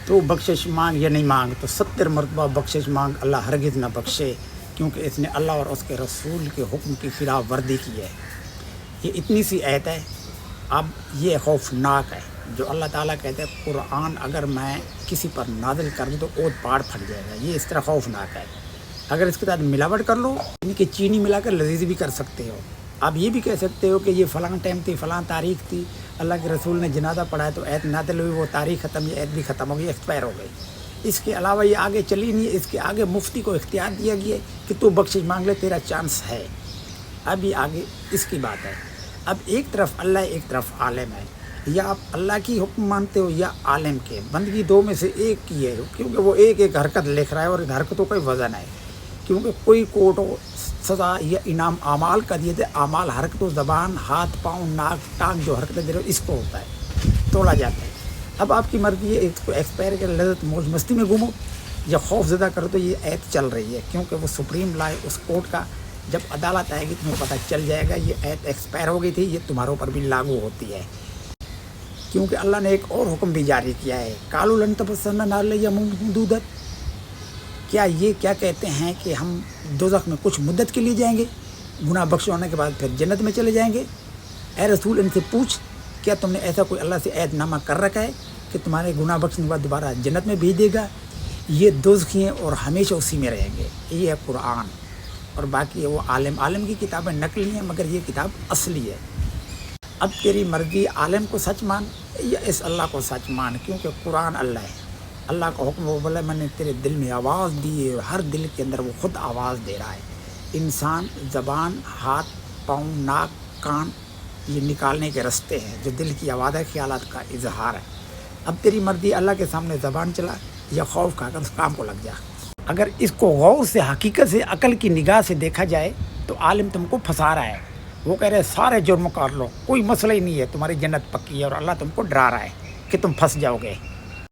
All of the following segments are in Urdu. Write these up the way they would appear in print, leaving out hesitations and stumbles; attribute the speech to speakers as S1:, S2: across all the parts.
S1: تو بخشش مانگ یا نہیں مانگ، تو 70 مرتبہ بخشش مانگ، اللہ ہرگز نہ بخشے، کیونکہ اس نے اللہ اور اس کے رسول کے حکم کی خلاف ورزی کی ہے۔ یہ اتنی سی آیت ہے۔ اب یہ خوفناک ہے جو اللہ تعالیٰ کہتے ہیں قرآن اگر میں کسی پر نازل کر دوں تو اوت پاڑ پھٹ جائے گا، یہ اس طرح خوفناک ہے۔ اگر اس کے ساتھ ملاوٹ کر لو، یعنی کہ چینی ملا کر لذیذ بھی کر سکتے ہو، آپ یہ بھی کہہ سکتے ہو کہ یہ فلاں ٹائم تھی، فلاں تاریخ تھی، اللہ کے رسول نے جنازہ پڑھایا تو ایت نازل ہوئی، وہ تاریخ ختم، یہ ایت بھی ختم ہو گئی، ایکسپائر ہو گئی۔ اس کے علاوہ یہ آگے چلی نہیں ہے، اس کے آگے مفتی کو اختیار دیا گیا ہے کہ تو بخشش مانگ لے، تیرا چانس ہے۔ اب یہ آگے اس کی بات ہے۔ اب ایک طرف اللہ ہے، ایک طرف عالم ہے، یا آپ اللہ کی حکم مانتے ہو یا عالم کے، بندگی دو میں سے ایک کی ہے، کیونکہ وہ ایک ایک حرکت لکھ رہا ہے اور ان حرکتوں کا وزن ہے، کیونکہ کوئی کوٹ سزا یا انعام اعمال کا دیے تھے، اعمال حرکتوں، زبان، ہاتھ، پاؤں، ناک، ٹانگ جو حرکتیں دے رہے ہو اس کو ہوتا ہے، توڑا جاتا ہے۔ اب آپ کی مرضی ہے، اس کو ایکسپائر کر لذت موج مستی میں گھومو یا خوف زدہ کرو، تو یہ ایت چل رہی ہے، کیونکہ وہ سپریم لا ہے اس کوٹ کا، جب عدالت آئے گی تمہیں پتہ چل جائے گا یہ ایت ایکسپائر ہو گئی تھی، یہ تمہارے اوپر بھی لاگو ہوتی ہے، کیونکہ اللہ نے ایک اور حکم بھی جاری کیا ہے، قالوا لن تمسنا النار ایاما معدودۃ، کیا یہ کیا کہتے ہیں کہ ہم دوزخ میں کچھ مدت کے لیے جائیں گے، گناہ بخش ہونے کے بعد پھر جنت میں چلے جائیں گے؟ اے رسول ان سے پوچھ، کیا تم نے ایسا کوئی اللہ سے عہد نامہ کر رکھا ہے کہ تمہارے گناہ بخشنے کے بعد دوبارہ جنت میں بھیج دے گا؟ یہ دوزخی ہیں اور ہمیشہ اسی میں رہیں گے۔ یہ ہے قرآن، اور باقی ہے وہ عالم کی کتابیں نقلی ہیں، مگر یہ کتاب اصلی ہے۔ اب تیری مرضی، عالم کو سچ مان یا اس اللہ کو سچ مان، کیونکہ قرآن اللہ ہے، اللہ کا حکم، وہ بولے میں نے تیرے دل میں آواز دی ہے، ہر دل کے اندر وہ خود آواز دے رہا ہے۔ انسان زبان، ہاتھ، پاؤں، ناک، کان یہ نکالنے کے رستے ہیں، جو دل کی آواز ہے، خیالات کا اظہار ہے۔ اب تیری مرضی، اللہ کے سامنے زبان چلا یا خوف کھا کر اس کام کو لگ جا۔ اگر اس کو غور سے، حقیقت سے، عقل کی نگاہ سے دیکھا جائے تو عالم تم کو پھنسا رہا ہے، وہ کہہ رہے سارے جرم کر لو، کوئی مسئلہ ہی نہیں ہے، تمہاری جنت پکی ہے، اور اللہ تم کو ڈرا رہا ہے کہ تم پھنس جاؤ گے،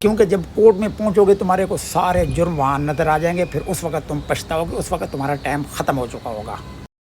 S1: کیونکہ جب کورٹ میں پہنچو گے تمہارے کو سارے جرم وہاں نظر آ جائیں گے، پھر اس وقت تم پچھتاؤ گے، اس وقت تمہارا ٹائم ختم ہو چکا ہوگا۔